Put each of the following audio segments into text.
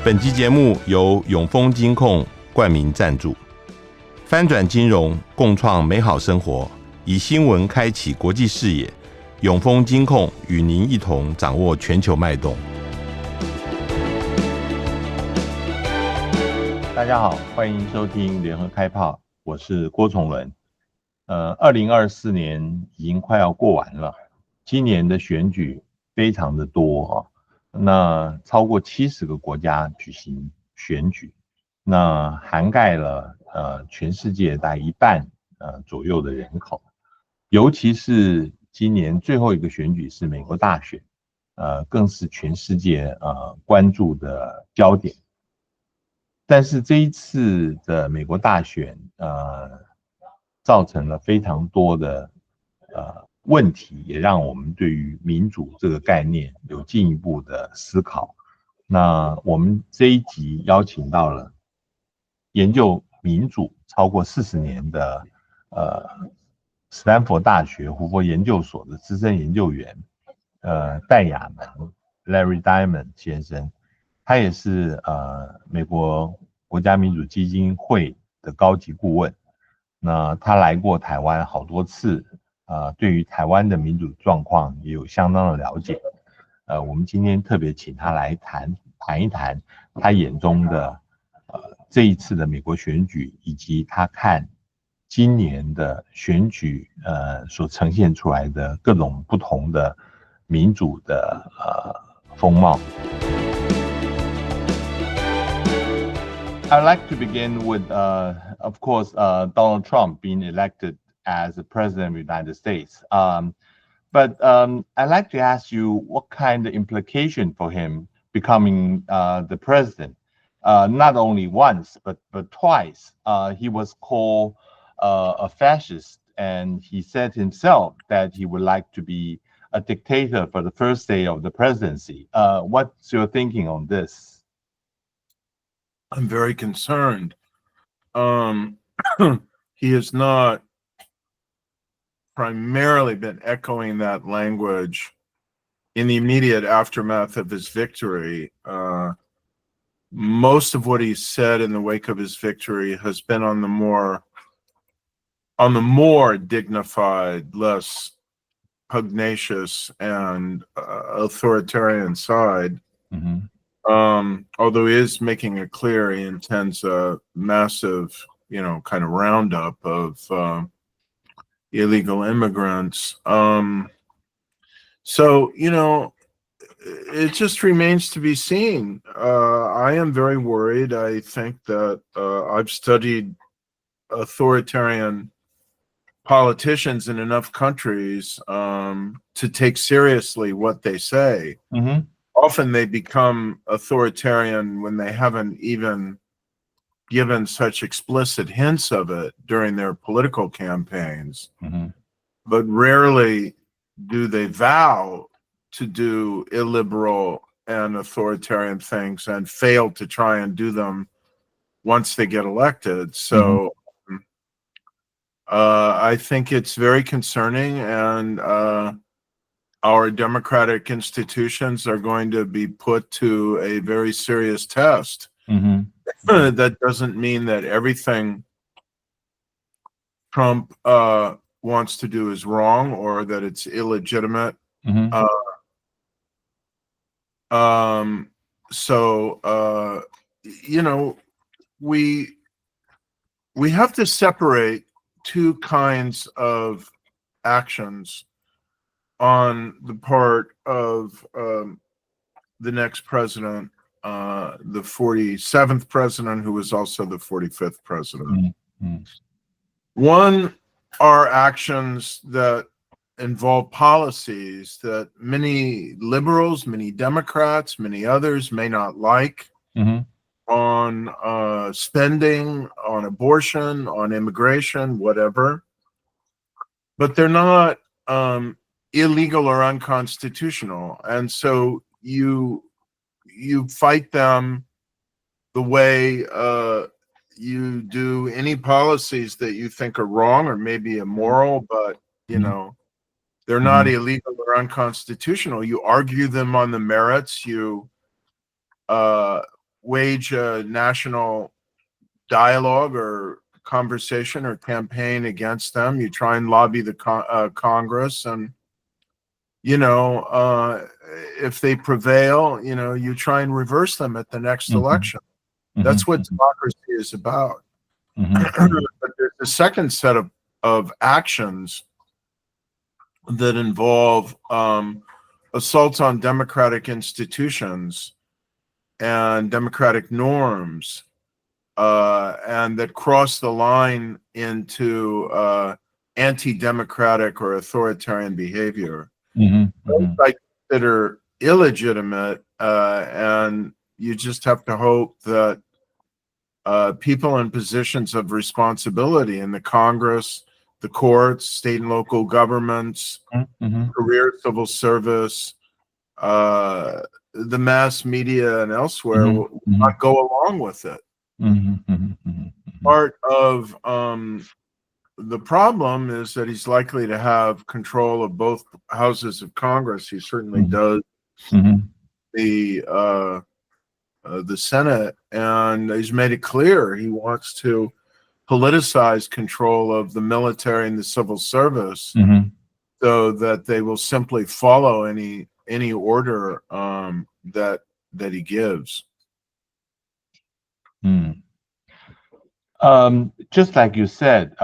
本集节目由永丰金控冠名赞助，翻转金融，共创美好生活，以新闻开启国际视野。永丰金控与您一同掌握全球脉动。大家好，欢迎收听联合开炮，我是郭崇伦。2024年已经快要过完了，今年的选举非常的多那超过70个国家举行选举，那涵盖了全世界大概一半左右的人口，尤其是今年最后一个选举是美国大选，更是全世界关注的焦点。但是这一次的美国大选造成了非常多的问题，也让我们对于民主这个概念有进一步的思考。那我们这一集邀请到了研究民主超过40年的斯坦福大学胡佛研究所的资深研究员戴雅门 Larry Diamond 先生，他也是美国国家民主基金会的高级顾问。那他来过台湾好多次，对于台湾的民主状况也有相当的了解。我们今天特别请他来谈一谈他眼中的这一次的美国选举，以及他看今年的选举所呈现出来的各种不同的民主的风貌。I'd like to begin with, of course, Donald Trump being elected as the president of the United States. But I'd like to ask you what kind of implication for him becoming the president. Not only once, but twice. He was called a fascist, and he said himself that he would like to be a dictator for the first day of the presidency. What's your thinking on this? I'm very concerned. He has not primarily been echoing that language in the immediate aftermath of his victory. Most of what he said in the wake of his victory has been on the more dignified, less pugnacious and authoritarian side. Mm-hmm. Although he is making it clear he intends a massive, kind of roundup of illegal immigrants. So, it just remains to be seen. I am very worried. I think that I've studied authoritarian politicians in enough countries to take seriously what they say. Mm-hmm. Often they become authoritarian when they haven't even given such explicit hints of it during their political campaigns. Mm-hmm. But rarely do they vow to do illiberal and authoritarian things and fail to try and do them once they get elected. So I think it's very concerning, and our democratic institutions are going to be put to a very serious test. Mm-hmm. That doesn't mean that everything Trump wants to do is wrong or that it's illegitimate. Mm-hmm. We have to separate two kinds of actions on the part of the next president, the 47th president, who was also the 45th president. Mm-hmm. One are actions that involve policies that many liberals, many Democrats, many others may not like, mm-hmm. on spending, on abortion, on immigration, whatever. But they're not illegal or unconstitutional, and so you fight them the way you do any policies that you think are wrong or maybe immoral, but they're not illegal or unconstitutional. You argue them on the merits. You wage a national dialogue or conversation or campaign against them. You try and lobby the Congress, and if they prevail, you try and reverse them at the next election. That's what democracy is about. But there's a second set of actions that involve assaults on democratic institutions and democratic norms, and that cross the line into anti-democratic or authoritarian behavior. Those I consider illegitimate, and you just have to hope that people in positions of responsibility in the Congress, the courts, state and local governments, career civil service, the mass media and elsewhere will not go along with it. Part of the problem is that he's likely to have control of both houses of Congress. He certainly does the Senate, and he's made it clear he wants to politicize control of the military and the civil service, so that they will simply follow any order that he gives. Just like you said,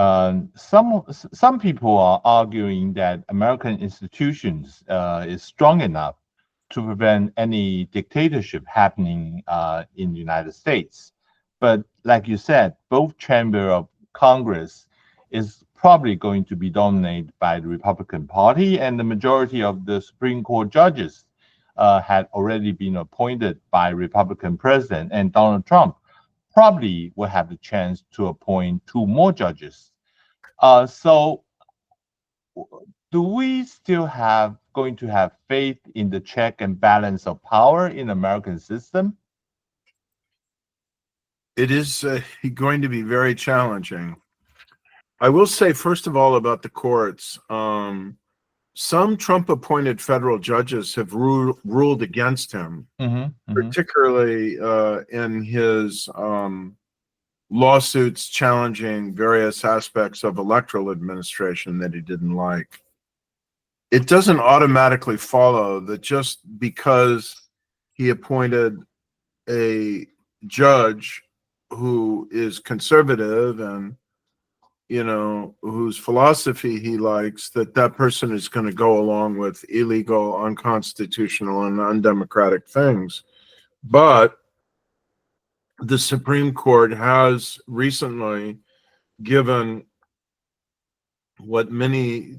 some people are arguing that American institutions is strong enough to prevent any dictatorship happening in the United States. But like you said, both chamber of Congress is probably going to be dominated by the Republican Party, and the majority of the Supreme Court judges had already been appointed by Republican president, and Donald Trump probably will have the chance to appoint 2 more judges. So do we still going to have faith in the check and balance of power in the American system? It is going to be very challenging. I will say, first of all, about the courts. Some Trump-appointed federal judges have ruled against him, particularly in his lawsuits challenging various aspects of electoral administration that he didn't like. It doesn't automatically follow that just because he appointed a judge who is conservative and whose philosophy he likes, that person is going to go along with illegal, unconstitutional, and undemocratic things. But the Supreme Court has recently given what many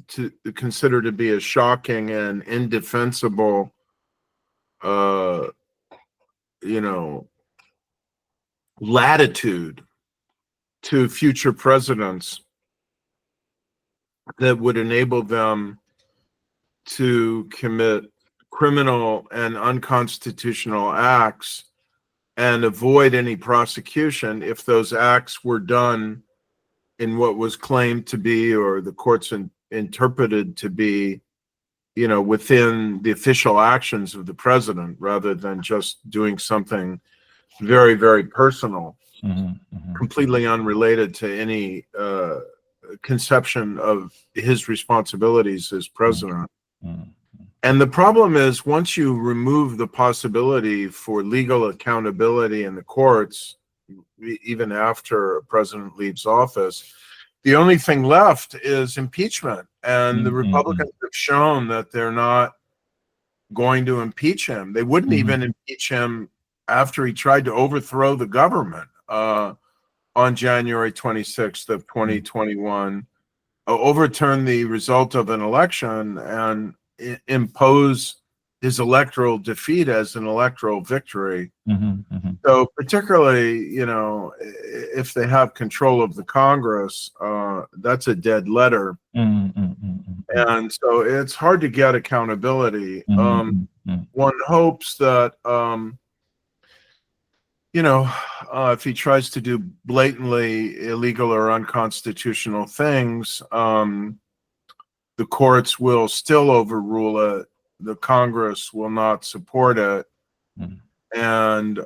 consider to be a shocking and indefensible, latitude to future presidents that would enable them to commit criminal and unconstitutional acts and avoid any prosecution if those acts were done in what was claimed to be, or the courts interpreted to be, within the official actions of the president, rather than just doing something very, very personal, completely unrelated to any conception of his responsibilities as president. And the problem is, once you remove the possibility for legal accountability in the courts, even after a president leaves office, the only thing left is impeachment. And the Republicans have shown that they're not going to impeach him. They wouldn't even impeach him after he tried to overthrow the government on January 26th of 2021, overturn the result of an election and impose his electoral defeat as an electoral victory. So particularly, if they have control of the Congress, that's a dead letter. And so it's hard to get accountability. One hopes that, if he tries to do blatantly illegal or unconstitutional things, the courts will still overrule it. The Congress will not support it. And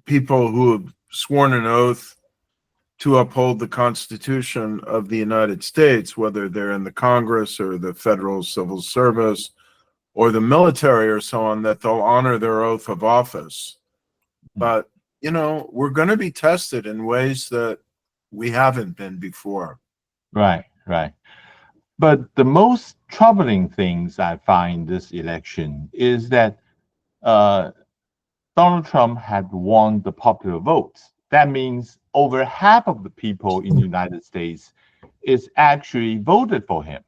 people who have sworn an oath to uphold the Constitution of the United States, whether they're in the Congress or the Federal Civil Service or the military or so on, that they'll honor their oath of office. But, you know, we're going to be tested in ways that we haven't been before. Right, right. But the most troubling things I find this election is that Donald Trump had won the popular votes. That means over half of the people in the United States is actually voted for him.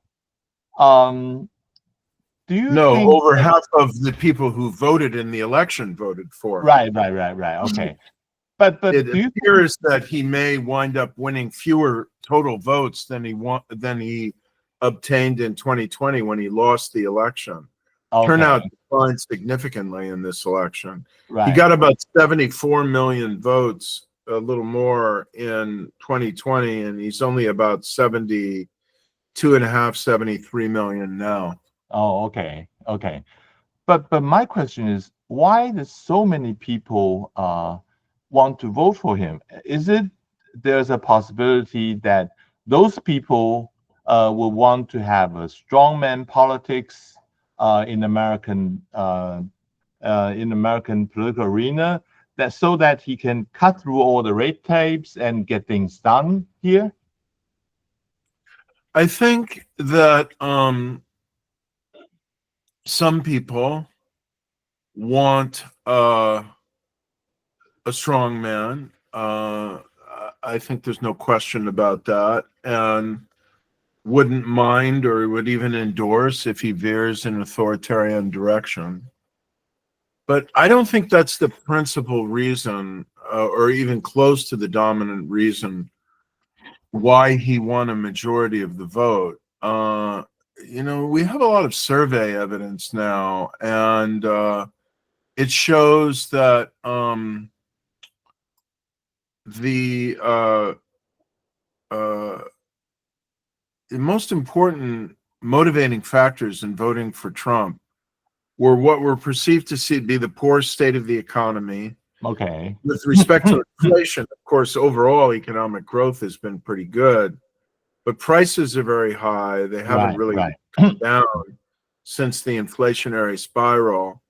Do you think over half of the people who voted in the election voted for him. Right. Okay. But it appears that he may wind up winning fewer total votes than he obtained in 2020 when he lost the election. Okay. Turnout declined significantly in this election. Right. He got about 74 million votes, a little more in 2020, and he's only about 73 million now. Oh, okay. But my question is, why do so many people want to vote for him? Is it there's a possibility that those people will want to have a strongman politics in American political arena, that so that he can cut through all the red tapes and get things done here? I think that some people want a strong man. I think there's no question about that, and wouldn't mind or would even endorse if he veers in an authoritarian direction. But I don't think that's the principal reason, or even close to the dominant reason, why he won a majority of the vote. You know, we have a lot of survey evidence now, and it shows that the most important motivating factors in voting for Trump were what were perceived to be the poor state of the economy. Okay. With respect to inflation, of course, overall economic growth has been pretty good, but prices are very high. They haven't really come down since the inflationary spiral.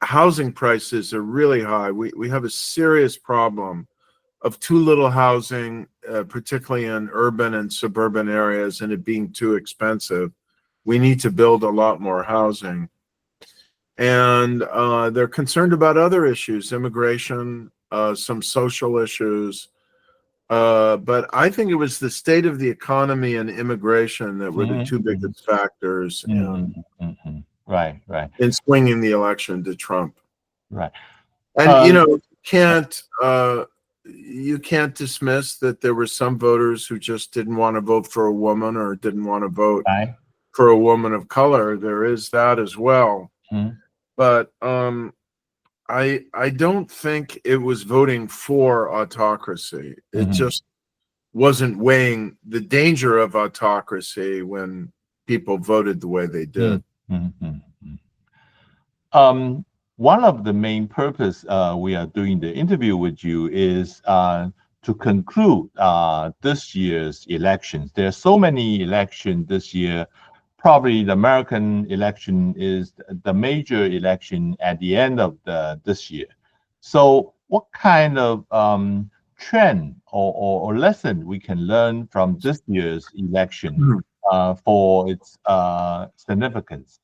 Housing prices are really high. We have a serious problem of too little housing, particularly in urban and suburban areas, and it being too expensive. We need to build a lot more housing. And they're concerned about other issues, immigration, some social issues. But I think it was the state of the economy and immigration that were the two biggest factors in swinging the election to Trump. Right. And, you know, you can't dismiss that there were some voters who just didn't want to vote for a woman or didn't want to vote for a woman of color. There is that as well. But I don't think it was voting for autocracy. It just wasn't weighing the danger of autocracy when people voted the way they did. One of the main purpose we are doing the interview with you is to conclude this year's elections. There are so many elections this year. Probably the American election is the major election at the end of this year. So what kind of trend or lesson we can learn from this year's election for its significance?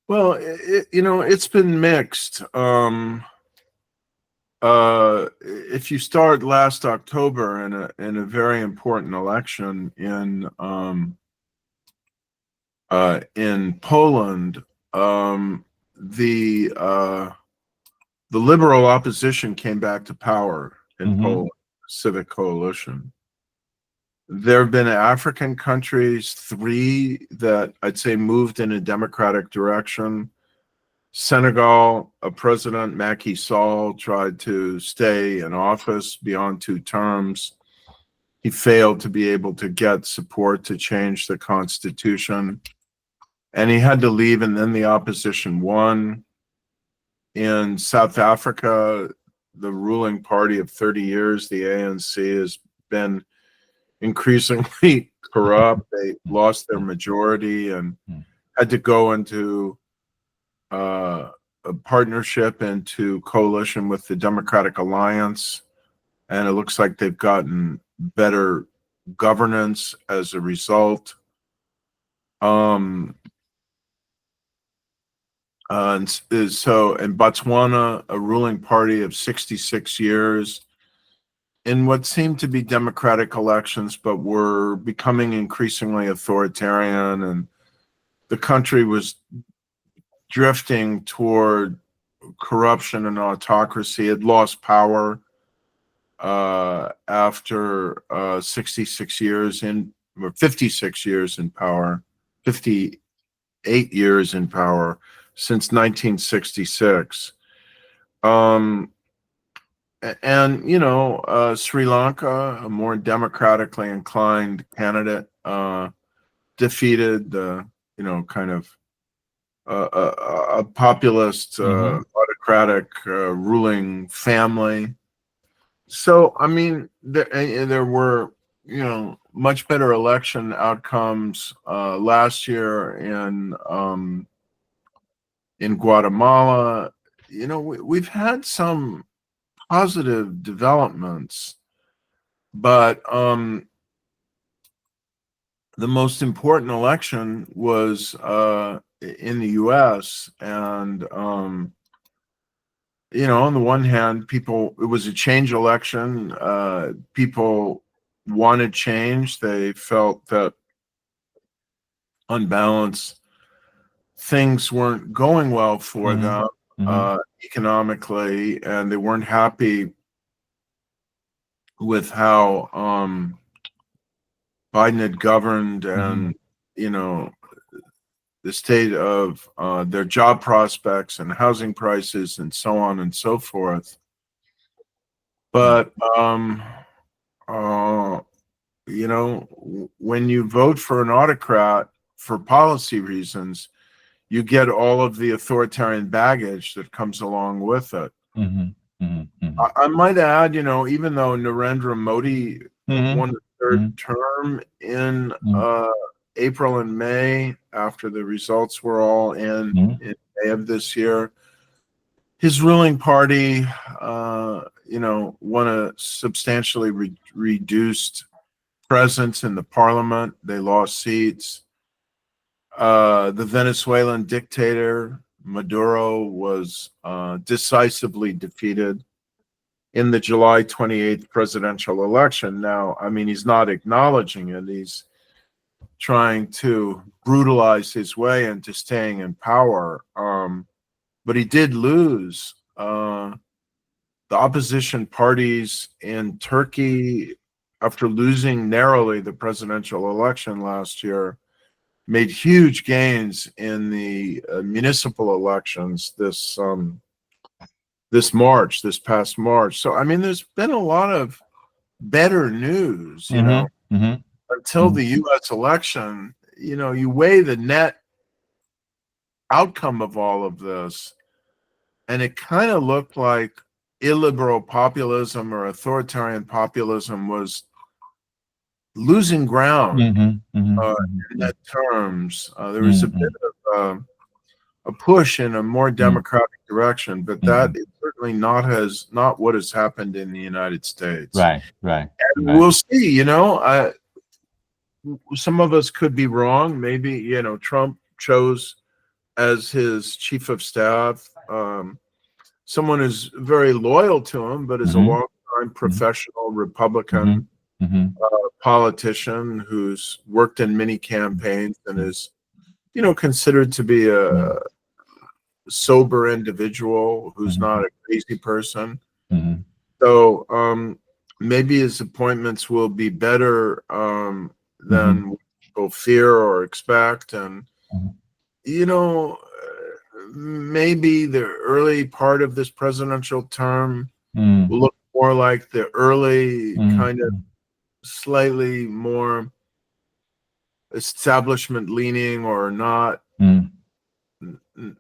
Well, you know, it's been mixed. If you start last October in a very important election in Poland, the liberal opposition came back to power in Poland, civic coalition. There have been African countries, 3 that I'd say moved in a democratic direction. Senegal, a president, Macky Sall, tried to stay in office beyond 2 terms. He failed to be able to get support to change the constitution, and he had to leave, and then the opposition won. In South Africa, the ruling party of 30 years, the ANC, has been increasingly corrupt. They lost their majority and had to go into a partnership, into coalition with the Democratic Alliance. And it looks like they've gotten better governance as a result. And so in Botswana, a ruling party of 66 years in what seemed to be democratic elections, but were becoming increasingly authoritarian, and the country was drifting toward corruption and autocracy. It lost power after 66 years in, or 56 years in power, 58 years in power since 1966. And, you know, Sri Lanka, a more democratically inclined candidate, defeated the, you know, kind of a populist, autocratic ruling family. So, I mean, there were, you know, much better election outcomes last year in Guatemala. You know, we've had some positive developments, but the most important election was in the U.S. and you know, on the one hand, it was a change election. People wanted change. They felt that on balance, things weren't going well for them economically, and they weren't happy with how Biden had governed and, you know, the state of their job prospects and housing prices and so on and so forth. But, you know, when you vote for an autocrat for policy reasons, you get all of the authoritarian baggage that comes along with it. I might add, you know, even though Narendra Modi won the third term in April and May, after the results were all in May of this year, his ruling party, you know, won a substantially reduced presence in the parliament. They lost seats. The Venezuelan dictator Maduro was decisively defeated in the July 28th presidential election. Now, I mean, he's not acknowledging it. He's trying to brutalize his way into staying in power. But he did lose. The opposition parties in Turkey, after losing narrowly the presidential election last year, made huge gains in the municipal elections this past March. So, I mean, there's been a lot of better news, you know, until the U.S. election. You know, you weigh the net outcome of all of this, and it kind of looked like illiberal populism or authoritarian populism was losing ground in net terms. There was a bit of a push in a more democratic direction, but that is certainly not what has happened in the United States. Right. And we'll see, you know, some of us could be wrong. Maybe, you know, Trump chose as his chief of staff someone who's very loyal to him, but is a long-time professional Republican politician who's worked in many campaigns and is, you know, considered to be a sober individual who's not a crazy person. So maybe his appointments will be better than people fear or expect. And, you know, maybe the early part of this presidential term will look more like the early kind of slightly more establishment leaning or not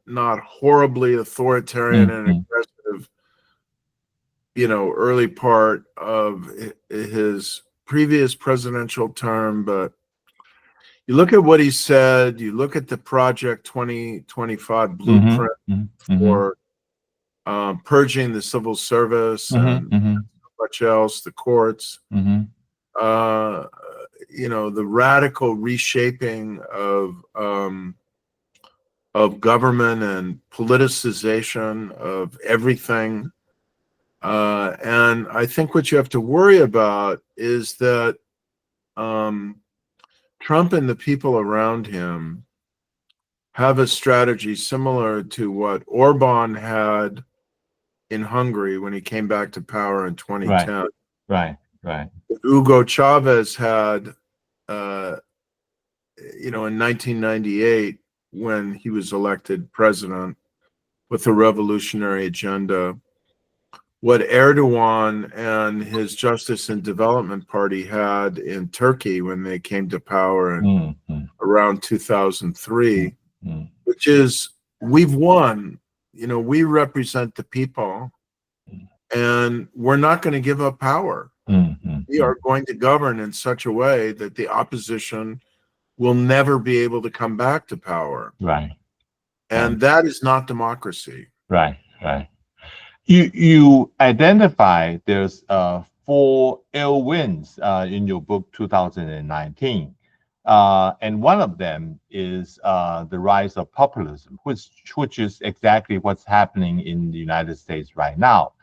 not horribly authoritarian and aggressive, early part of his previous presidential term. But you look at what he said, you look at the Project 2025 blueprint for purging the civil service and much else, the courts, the radical reshaping of government and politicization of everything. And I think what you have to worry about is that Trump and the people around him have a strategy similar to what Orban had in Hungary when he came back to power in 2010. Right. Hugo Chavez had, in 1998 when he was elected president with a revolutionary agenda. What Erdogan and his Justice and Development Party had in Turkey when they came to power in around 2003, which is, we've won. We represent the people, and we're not going to give up power. We are going to govern in such a way that the opposition will never be able to come back to power. Right. And that is not democracy. Right. You identify there's 4 ill winds in your book 2019. And one of them is the rise of populism, which is exactly what's happening in the United States right now.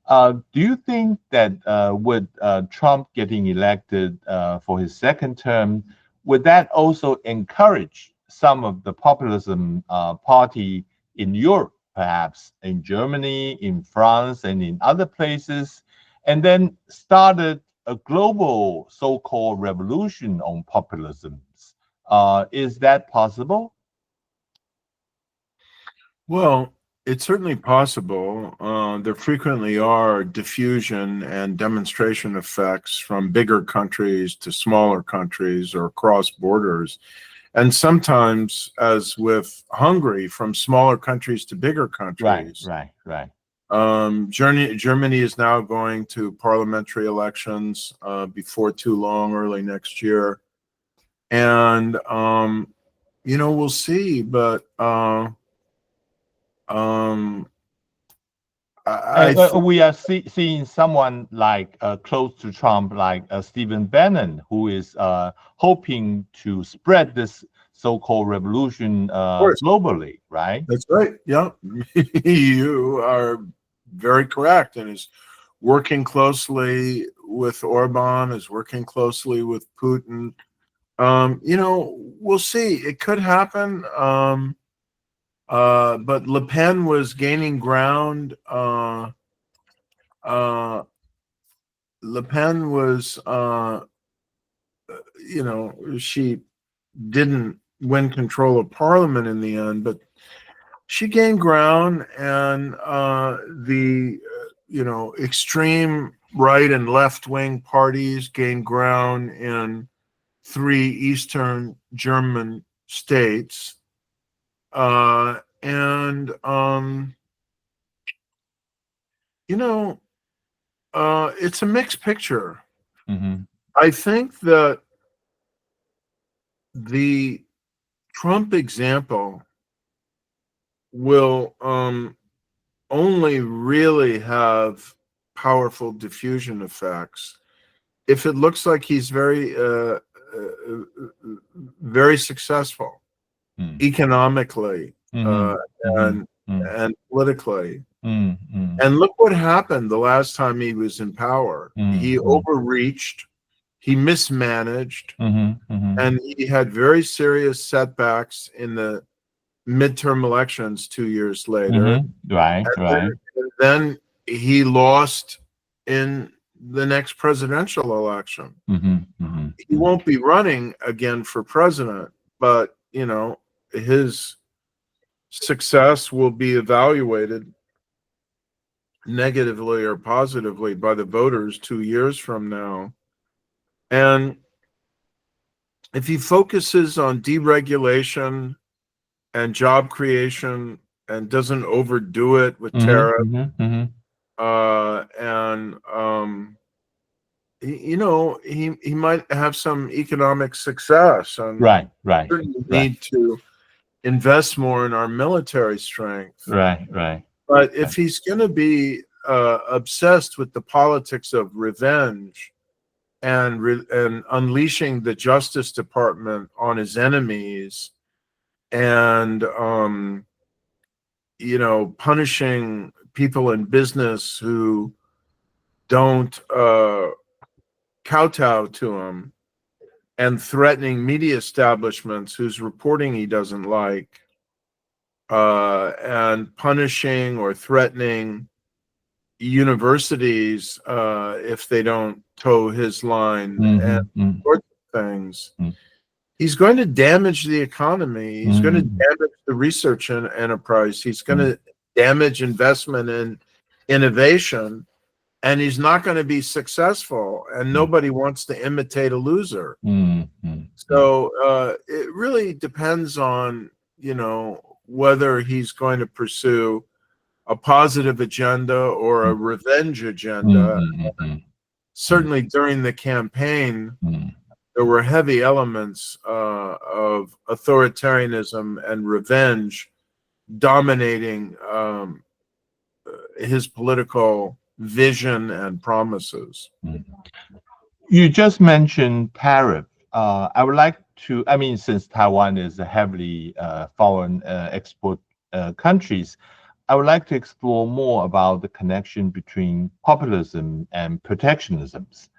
Do you think that with Trump getting elected for his second term, would that also encourage some of the populism party in Europe, perhaps in Germany, in France, and in other places, and then started a global so-called revolution on populism? Is that possible? Well, it's certainly possible. There frequently are diffusion and demonstration effects from bigger countries to smaller countries or across borders. And sometimes, as with Hungary, from smaller countries to bigger countries. Right. Germany is now going to parliamentary elections before too long, early next year. And, we'll see. But we are seeing someone like close to Trump, like Stephen Bannon, who is hoping to spread this so-called revolution globally, right? That's right. Yeah, you are very correct, and is working closely with Orban, is working closely with Putin. We'll see. It could happen. But Le Pen was gaining ground. Le Pen was, she didn't win control of parliament in the end, but she gained ground, and the extreme right and left wing parties gained ground in 3 Eastern German states. It's a mixed picture. I think that the Trump example will only really have powerful diffusion effects if it looks like he's very successful economically and politically. And look what happened the last time he was in power. He overreached, he mismanaged, and he had very serious setbacks in the midterm elections 2 years later. Right. Then he lost in the next presidential election. He won't be running again for president, but his success will be evaluated negatively or positively by the voters 2 years from now. And if he focuses on deregulation and job creation and doesn't overdo it with tariffs. He might have some economic success, and right. certainly need to invest more in our military strength. Right. But if he's going to be obsessed with the politics of revenge and unleashing the Justice Department on his enemies, and punishing people in business who don't kowtow to him, and threatening media establishments whose reporting he doesn't like, and punishing or threatening universities if they don't toe his line, and sorts of things. He's going to damage the economy. He's going to damage the research enterprise. He's going to damage investment in innovation, and he's not going to be successful. And nobody wants to imitate a loser. So it really depends on, whether he's going to pursue a positive agenda or a revenge agenda. Certainly during the campaign, there were heavy elements of authoritarianism and revenge dominating his political vision and promises. You just mentioned tariff. I would like to, since Taiwan is a heavily foreign export countries, I would like to explore more about the connection between populism and protectionisms.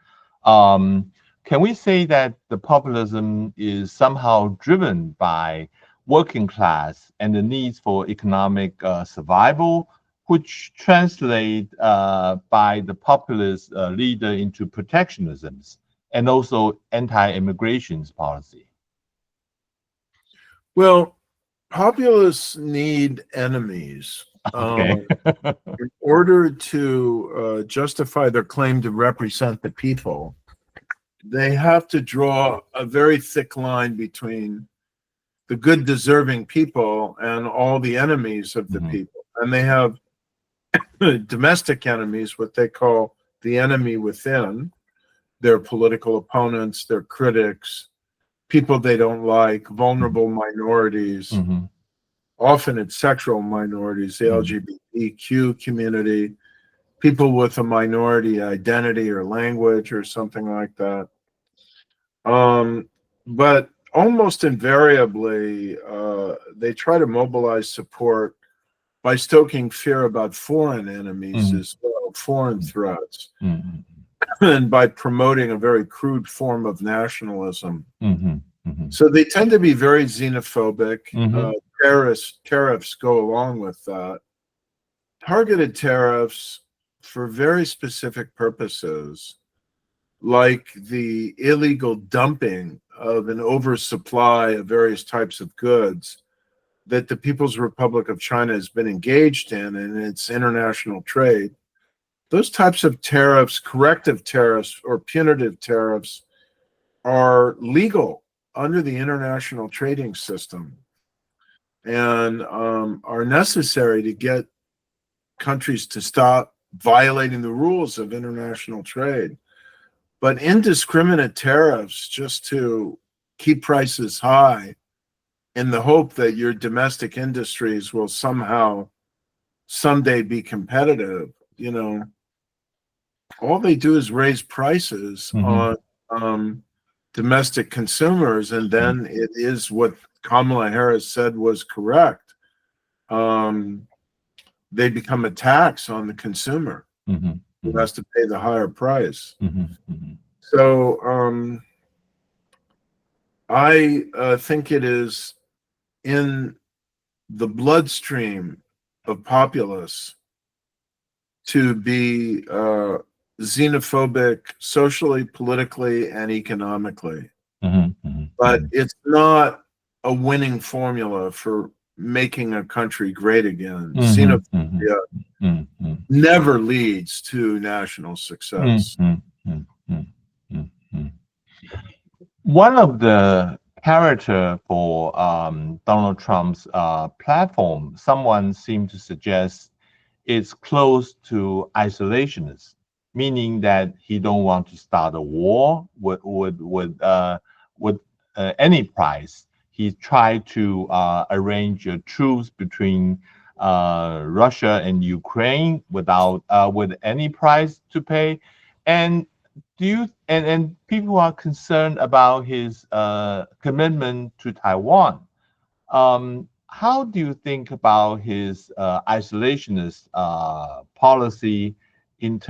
Can we say that the populism is somehow driven by working class and the needs for economic survival, which translate by the populist leader into protectionisms and also anti-immigration policy? Well, populists need enemies. Okay. In order to justify their claim to represent the people, they have to draw a very thick line between the good, deserving people and all the enemies of the people. And they have domestic enemies, what they call the enemy within, their political opponents, their critics, people they don't like, vulnerable minorities. Often it's sexual minorities, the LGBTQ community, people with a minority identity or language or something like that. But almost invariably, they try to mobilize support by stoking fear about foreign enemies as well, foreign threats, and by promoting a very crude form of nationalism. So they tend to be very xenophobic. Tariffs go along with that. Targeted tariffs for very specific purposes, like the illegal dumping of an oversupply of various types of goods that the People's Republic of China has been engaged in its international trade. Those types of tariffs, corrective tariffs or punitive tariffs, are legal under the international trading system and are necessary to get countries to stop violating the rules of international trade. But indiscriminate tariffs just to keep prices high in the hope that your domestic industries will someday be competitive, all they do is raise prices on domestic consumers, and then it is what Kamala Harris said was correct. They become a tax on the consumer who has to pay the higher price. So I think it is in the bloodstream of populists to be xenophobic socially, politically, and economically. But it's not a winning formula for making a country great again. Xenophobia never leads to national success. One of the character for Donald Trump's platform, someone seemed to suggest it's close to isolationist, meaning that he don't want to start a war with any price. He tried to arrange a truce between Russia and Ukraine without with any price to pay. And and people are concerned about his commitment to Taiwan. How do you think about his isolationist policy in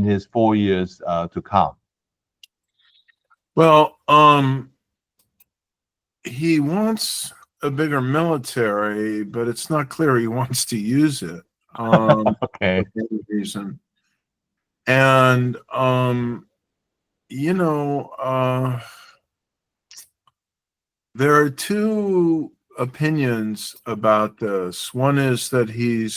his 4 years to come? Well, he wants a bigger military, but it's not clear he wants to use it. Okay. For any reason. And there are two opinions about this. One is that he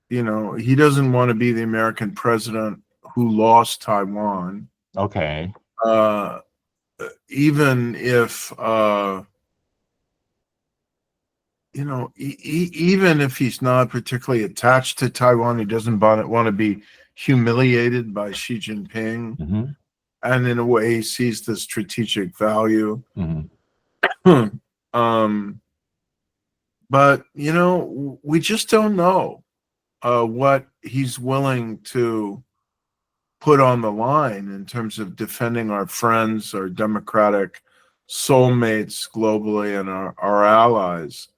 doesn't want to be the American president who lost Taiwan. Okay. Even if even if he's not particularly attached to Taiwan, he doesn't want to be humiliated by Xi Jinping. Mm-hmm. And in a way, he sees the strategic value. Mm-hmm. But we just don't know what he's willing to put on the line in terms of defending our friends, our democratic soulmates globally, and our allies.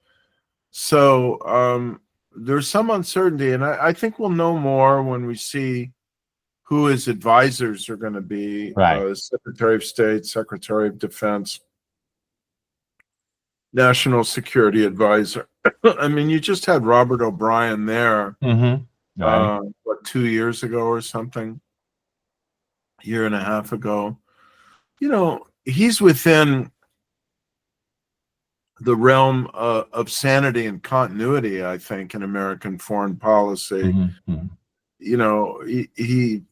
So there's some uncertainty, and I think we'll know more when we see who his advisors are going to be. Right. Secretary of State, Secretary of Defense, National Security Advisor. I mean, you just had Robert O'Brien there, Mm-hmm. Right. 2 years ago or something, a year and a half ago. He's within the realm of sanity and continuity, I think, in American foreign policy. Mm-hmm. He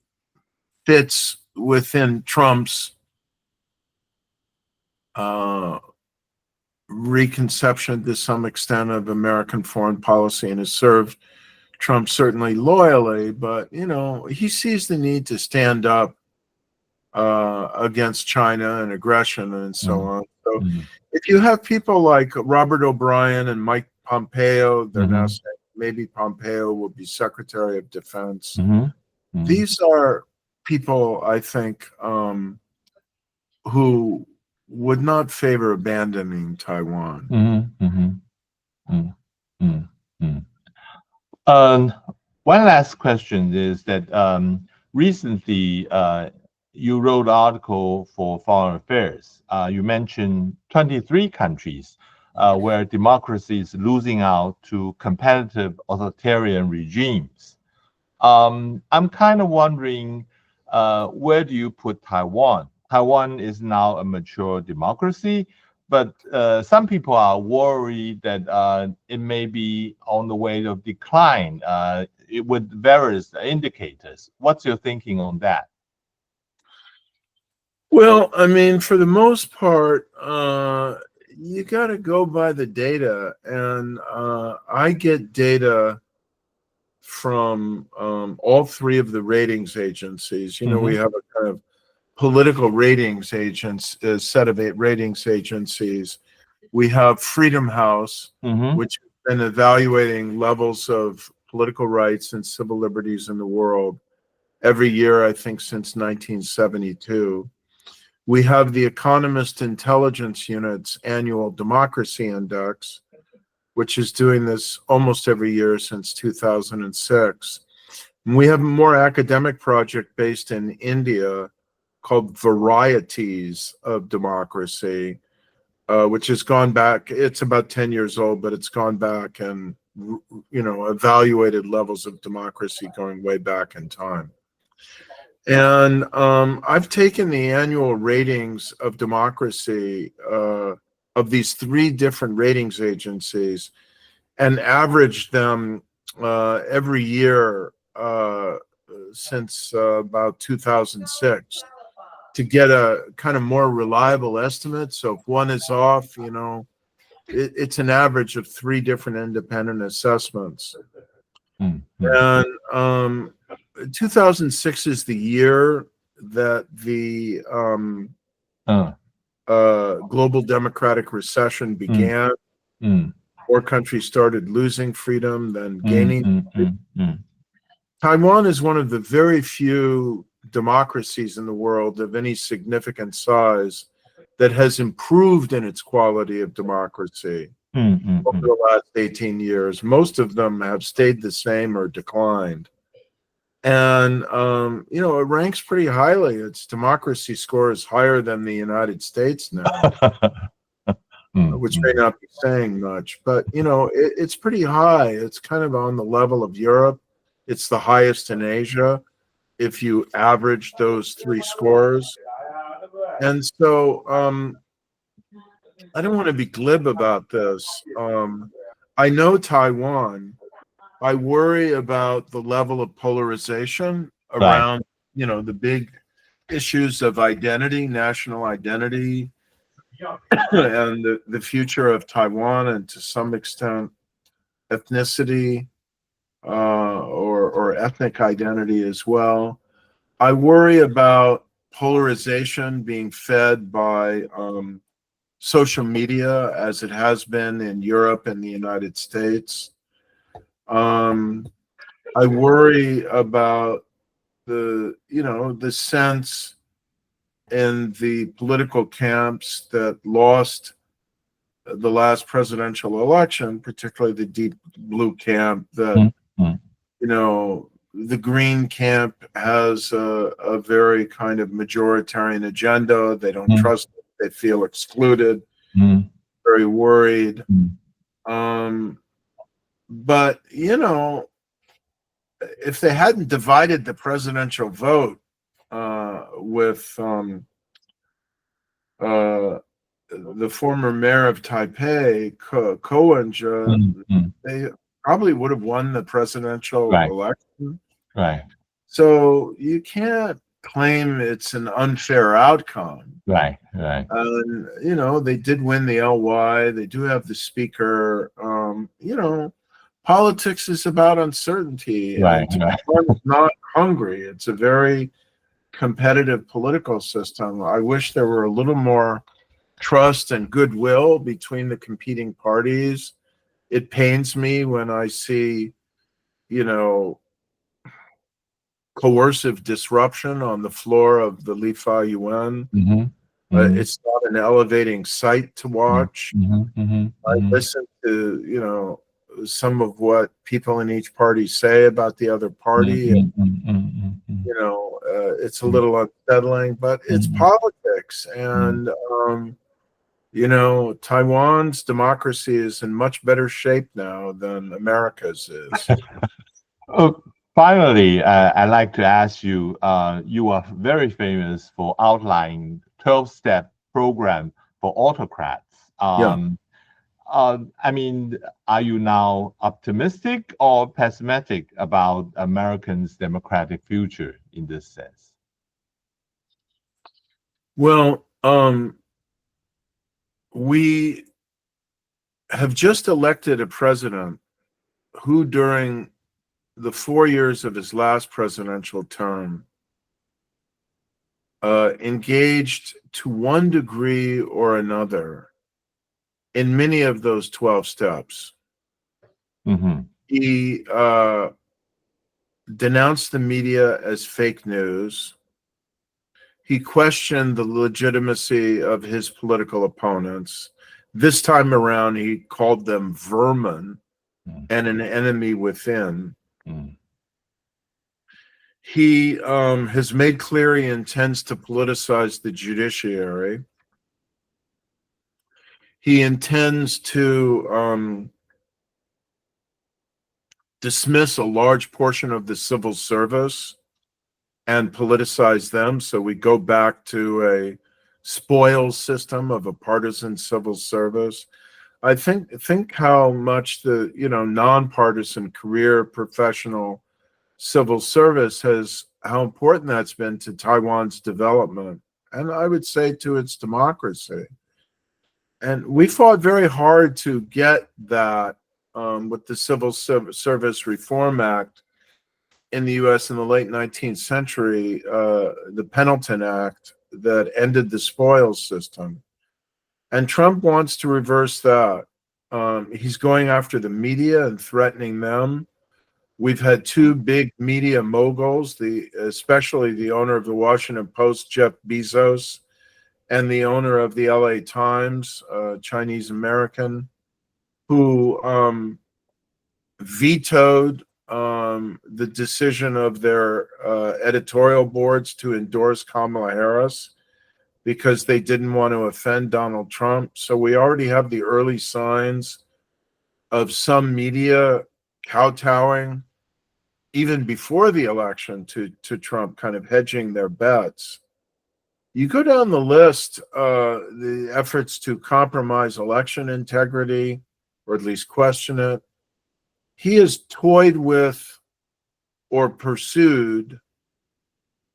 fits within Trump's reconception to some extent of American foreign policy, and has served Trump certainly loyally, but he sees the need to stand up against China and aggression and so on. So if you have people like Robert O'Brien and Mike Pompeo, they're now saying maybe Pompeo will be Secretary of Defense. These are people, I think, who would not favor abandoning Taiwan. One last question is that recently you wrote an article for Foreign Affairs. You mentioned 23 countries where democracy is losing out to competitive authoritarian regimes. I'm kind of wondering, where do you put Taiwan? Taiwan is now a mature democracy, but some people are worried that it may be on the way of decline with various indicators. What's your thinking on that? Well, I mean, for the most part, you got to go by the data, and I get data from all three of the ratings agencies. We have a kind of political ratings agents, a set of 8 ratings agencies. We have Freedom House, which has been evaluating levels of political rights and civil liberties in the world every year, I think, since 1972. We have the Economist Intelligence Unit's annual Democracy Index, which is doing this almost every year since 2006. And we have a more academic project based in India called Varieties of Democracy, which has gone back. It's about 10 years old, but it's gone back and evaluated levels of democracy going way back in time. And I've taken the annual ratings of democracy of these 3 different ratings agencies and averaged them every year since about 2006. to get a kind of more reliable estimate. So if one is off, you know, it's an average of 3 different independent assessments. And 2006 is the year that the global democratic recession began. 4 countries started losing freedom, then gaining. Taiwan is one of the very few democracies in the world of any significant size that has improved in its quality of democracy over the last 18 years. Most of them have stayed the same or declined. And, you know, it ranks pretty highly. Its democracy score is higher than the United States now, which may not be saying much. But, you know, it's pretty high. It's kind of on the level of Europe. It's the highest in Asia if you average those 3 scores. And so I don't want to be glib about this. I know Taiwan. I worry about the level of polarization around, you know, the big issues of identity, national identity, and the future of Taiwan, and to some extent ethnicity or ethnic identity as well. I worry about polarization being fed by social media, as it has been in Europe and the United States. I worry about the, you know, the sense in the political camps that lost the last presidential election, particularly the deep blue camp, that, you know, the green camp has a very kind of majoritarian agenda. They don't trust it. They feel excluded, very worried. But, you know, if they hadn't divided the presidential vote with the former mayor of Taipei, Ko, they probably would have won the presidential election. So you can't claim it's an unfair outcome. And, you know, they did win the LY. They do have the speaker. You know, politics is about uncertainty. Taiwan is not hungry. It's a very competitive political system. I wish there were a little more trust and goodwill between the competing parties. It pains me when I see, you know, coercive disruption on the floor of the Lifa UN. It's not an elevating sight to watch. I listen to, you know, some of what people in each party say about the other party. And, you know, it's a little unsettling, but it's politics. And, you know, Taiwan's democracy is in much better shape now than America's is. Finally, I'd like to ask you, you are very famous for outlining 12-step program for autocrats. I mean, are you now optimistic or pessimistic about Americans' democratic future in this sense? Well, we have just elected a president who, during the 4 years of his last presidential term, engaged to one degree or another in many of those 12 steps. He denounced the media as fake news. He questioned the legitimacy of his political opponents. This time around, he called them vermin and an enemy within. He has made clear he intends to politicize the judiciary. He intends to dismiss a large portion of the civil service and politicize them. So we go back to a spoils system of a partisan civil service. I think how much the, you know, nonpartisan career professional civil service has, how important that's been to Taiwan's development. and I would say to its democracy. And we fought very hard to get that with the Civil Service Reform Act in the U.S. in the late 19th century, the Pendleton Act that ended the spoils system. And Trump wants to reverse that. He's going after the media and threatening them. We've had two big media moguls, especially the owner of the Washington Post, Jeff Bezos, and the owner of the LA Times, Chinese American, who vetoed the decision of their editorial boards to endorse Kamala Harris because they didn't want to offend Donald Trump. So we already have the early signs of some media kowtowing, even before the election, to Trump, kind of hedging their bets. You go down the list, the efforts to compromise election integrity, or at least question it. He has toyed with or pursued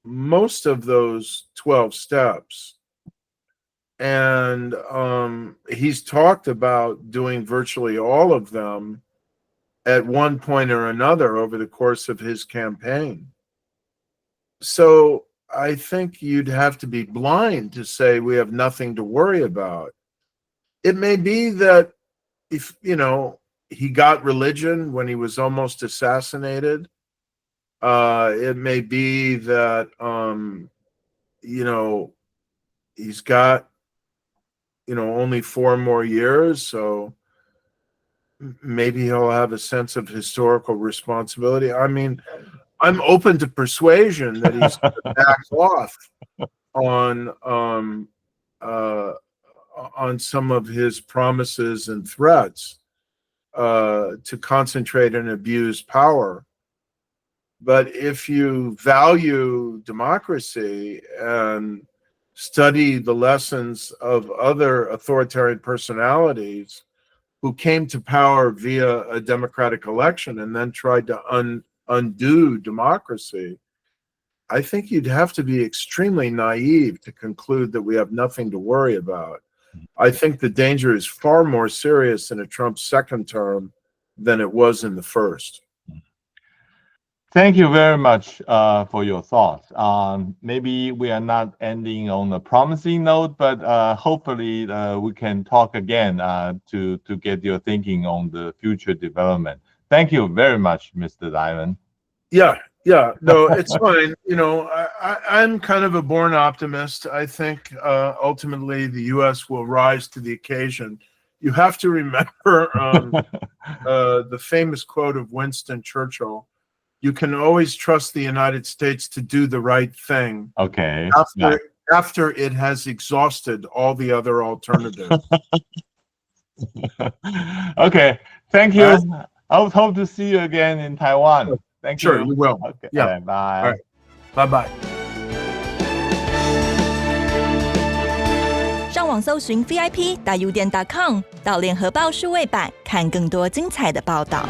most of those 12 steps. And he's talked about doing virtually all of them at one point or another over the course of his campaign. So I think you'd have to be blind to say we have nothing to worry about. It may be that if, he got religion when he was almost assassinated. It may be that, he's got, only 4 more years. So maybe he'll have a sense of historical responsibility. I mean, I'm open to persuasion that he's going to back off on some of his promises and threats to concentrate and abuse power. But if you value democracy and study the lessons of other authoritarian personalities who came to power via a democratic election and then tried to undo democracy, I think you'd have to be extremely naive to conclude that we have nothing to worry about. I think the danger is far more serious in a Trump second term than it was in the first. Thank you very much for your thoughts. Maybe we are not ending on a promising note, but hopefully we can talk again to get your thinking on the future development. Thank you very much, Mr. Diamond. Yeah, no, it's fine. I'm kind of a born optimist. I think ultimately the U.S. will rise to the occasion. You have to remember the famous quote of Winston Churchill: "You can always trust the United States to do the right thing." Okay. After it has exhausted all the other alternatives. Okay. Thank you. I hope to see you again in Taiwan. Thank you. Sure, you will. Okay. Yeah. Bye. All right. Bye-bye. 上网搜寻 VIP.U.com 到联合报数位版，看更多精彩的报道。